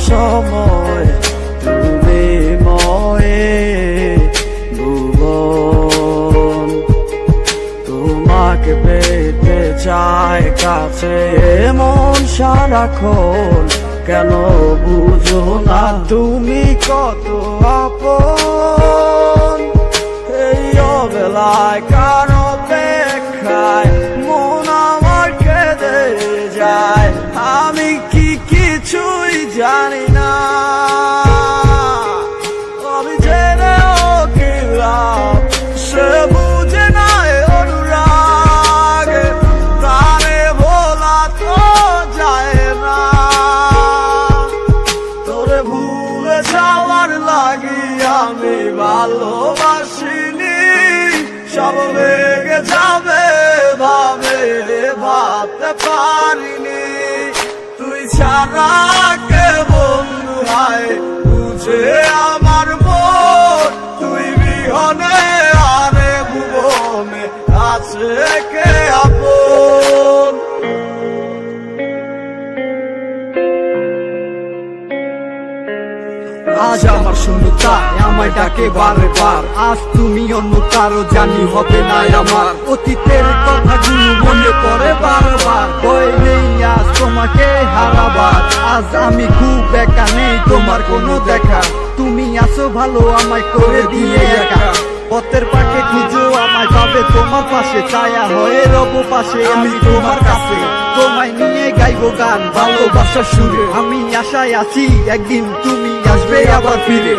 সময় তুমি ময়ে ভুবন। তোমাকে পেতে চায় কাছে মন সারাক্ষণ, কেন বুঝো না তুমি কত আপন। এই অবেলায় কার অপেক্ষায় মন আমার কেঁদে যায়, আমি কি কিছুই জানি না। আমি জেনেও কি লাভ, সে বুঝে না অনুরাগ, তারে ভোলা তো যায় না। তোরে ভুলে যাওয়ার লাগি আমি ভালোবাসিনি, সব ভেঙে যাবে ভাবে ভাবতে পারিনি। তুই ছাড়া কে বন্ধু হয় বুঝে আমার মন, তুই বিহনে আরে ভুবনে আছে কে আপন। আজ আমার শূন্যতায় আমায় ডাকে বারে বার, আজ তুমি অন্য কারো জানি হবে না আমার। অতীতের কথাগুলো মনে পড়ে বারবার, ভয় নেই আজ তোমাকে হারাবার। আজ আমি খুব একা, নেই তোমার কোনো দেখা, তুমি আসো ভালো আমায় করে দিয়ে একা। পথের পাখে খুঁজো আমায় পাবে তোমার পাশে, ছায়া হয়ে রব পাশে আমি তোমার কাছে। তোমায় নিয়ে গাইবো গান ভালোবাসার সুরে, আমি আশায় আছি একদিন তুমি আসবে আবার ফিরে।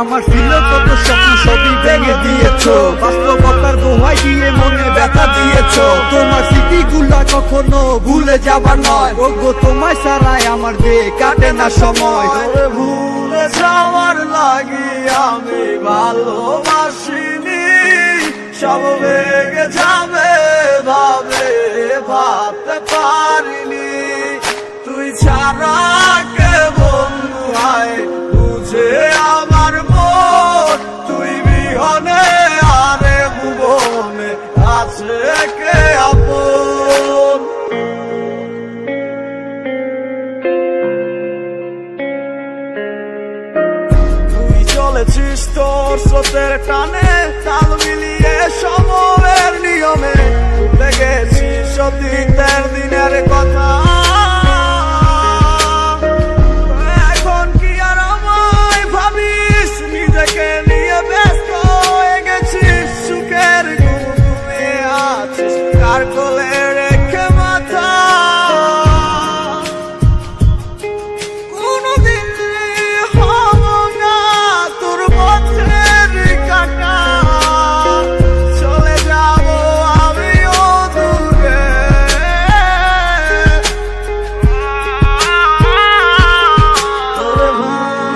আমার ছিল কত স্বপ্ন সবই ভেঙে দিয়েছো, বাস্তবতার দোহাই দিয়ে মনে ব্যথা দিয়েছো। তোমার স্মৃতিগুলা কখনো ভুলে যাবার নয়, ওগো তোমায় ছাড়াই আমার যে কাটে না সময়। তোরে ভুলে যাওয়ার লাগি আমি ভালোবাসিনি, সব ভেঙে যাবে ভাবে ভাবতে পারিনি। তুই ছাড়া কে বন্ধু হয় বুঝে আমার মন, তুই বিহনে আরে ভুবনে আছে কে আপন। তুই চলেছিস তোর স্রোতের টানে, তাল মিলিয়ে সময়ের নিয়মে, ভুলে গেছিস অতীতের দিনের কথা। এখন কি আর আমায় ভাবিস, নিজেকে নিয়ে ব্যস্ত হয়ে গেছিস, সুখের ঘুমে আছিস কার